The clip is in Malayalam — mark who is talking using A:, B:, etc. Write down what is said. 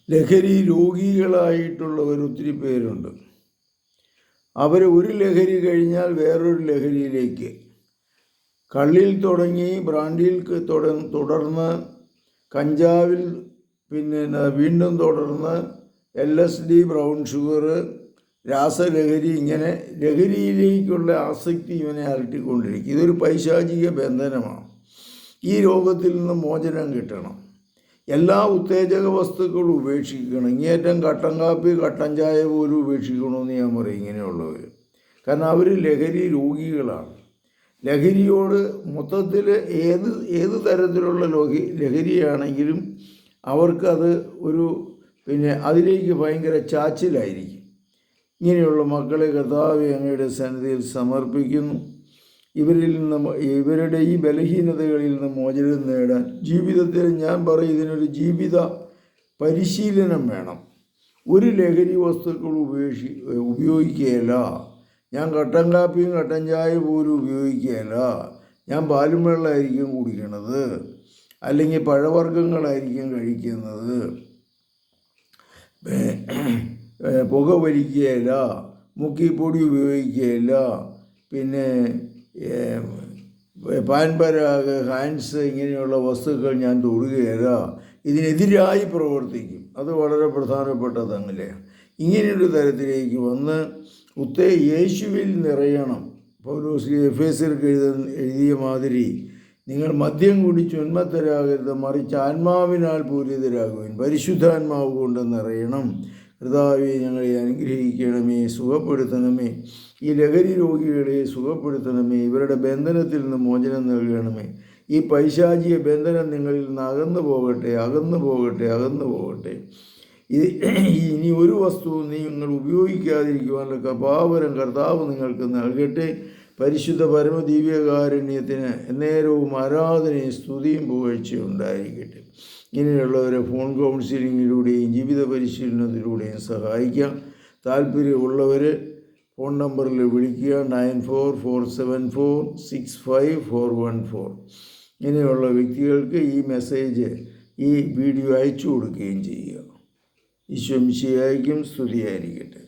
A: ലഹരി രോഗികളായിട്ടുള്ളവർ ഒത്തിരി പേരുണ്ട്. അവർ ഒരു ലഹരി കഴിഞ്ഞാൽ വേറൊരു ലഹരിയിലേക്ക്, കള്ളിൽ തുടങ്ങി ബ്രാൻഡിയിൽ തുടർന്ന് കഞ്ചാവിൽ, പിന്നെ വീണ്ടും തുടർന്ന് LSD, ബ്രൗൺ ഷുഗർ, രാസലഹരി, ഇങ്ങനെ ലഹരിയിലേക്കുള്ള ആസക്തി ഇവനെ അലട്ടിക്കൊണ്ടിരിക്കും. ഇതൊരു പൈശാചിക ബന്ധനമാണ്. ഈ രോഗത്തിൽ നിന്ന് മോചനം കിട്ടണം. എല്ലാ ഉത്തേജക വസ്തുക്കളും ഉപേക്ഷിക്കണം. ഇങ്ങേറ്റം കട്ടൻ കാപ്പി, കട്ടൻ ചായ പോലും ഉപേക്ഷിക്കണമെന്ന് ഞാൻ പറയും ഇങ്ങനെയുള്ളവർ. കാരണം അവർ ലഹരി രോഗികളാണ്. ലഹരിയോട് മൊത്തത്തിൽ ഏത് തരത്തിലുള്ള ലഹരിയാണെങ്കിലും അവർക്കത് അതിലേക്ക് ഭയങ്കര ചാച്ചിലായിരിക്കും. ഇങ്ങനെയുള്ള മക്കളെ കർത്താവേ അങ്ങയുടെ സന്നിധിയിൽ സമർപ്പിക്കുന്നു. ഇവരുടെ ഈ ബലഹീനതകളിൽ നിന്ന് മോചനം നേടാൻ ജീവിതത്തിൽ ഞാൻ പറയും ഇതിനൊരു ജീവിത പരിശീലനം വേണം. ഒരു ലഹരി വസ്തുക്കൾ ഉപയോഗിക്കുകയില്ല. ഞാൻ കട്ടൻ കാപ്പിയും കട്ടൻ ചായ പോലും ഉപയോഗിക്കുകയില്ല. ഞാൻ പാലും വെള്ളമായിരിക്കും കുടിക്കണത്, അല്ലെങ്കിൽ പഴവർഗ്ഗങ്ങളായിരിക്കും കഴിക്കുന്നത്, പുക വലിക്കുകയില്ല, മുക്കിപ്പൊടി ഉപയോഗിക്കുകയില്ല, പിന്നെ പാൻപരാഗ്, ഹാൻഡ്സ് ഇങ്ങനെയുള്ള വസ്തുക്കൾ ഞാൻ തൊടുകയില്ല. ഇതിനെതിരായി പ്രവർത്തിക്കും. അത് വളരെ പ്രധാനപ്പെട്ടതല്ലേ. ഇങ്ങനെയൊരു തരത്തിലേക്ക് വന്ന് യേശുവിൽ നിറയണം. പൗലോസ് എഫേസ്യർക്ക് എഴുതിയ മാതിരി നിങ്ങൾ മദ്യം കുടിച്ച് ഉന്മത്തരാകരുത്, മറിച്ച് ആത്മാവിനാൽ പൂരിതരാകുവാൻ പരിശുദ്ധാത്മാവ് കൊണ്ട് നിറയണം. കർത്താവേ ഞങ്ങളെ അനുഗ്രഹിക്കണമേ, സുഖപ്പെടുത്തണമേ. ഈ ലഹരി രോഗികളെ സുഖപ്പെടുത്തണമേ. ഇവരുടെ ബന്ധനത്തിൽ നിന്ന് മോചനം നൽകണമേ. ഈ പൈശാചിക ബന്ധനം നിങ്ങളിൽ നിന്ന് അകന്നു പോകട്ടെ. ഇനി ഒരു വസ്തുവും നിങ്ങൾ ഉപയോഗിക്കാതിരിക്കുവാനുള്ള കൃപാവരം കർത്താവ് നിങ്ങൾക്ക് നൽകട്ടെ. പരിശുദ്ധ പരമദിവ്യകാരുണ്യത്തിന് എന്നേരവും ആരാധനയും സ്തുതിയും പുകഴ്ചയും ഉണ്ടായിരിക്കട്ടെ. ഇങ്ങനെയുള്ളവരെ ഫോൺ കൗൺസിലിങ്ങിലൂടെയും ജീവിത പരിശീലനത്തിലൂടെയും സഹായിക്കാം. താല്പര്യമുള്ളവർ ഫോൺ നമ്പറിൽ വിളിക്കുക 9447465414. ഇങ്ങനെയുള്ള വ്യക്തികൾക്ക് ഈ മെസ്സേജ്, ഈ വീഡിയോ അയച്ചു കൊടുക്കുകയും ചെയ്യുക. ഈശോ മിശിഹായ്ക്കും സ്തുതിയായിരിക്കട്ടെ.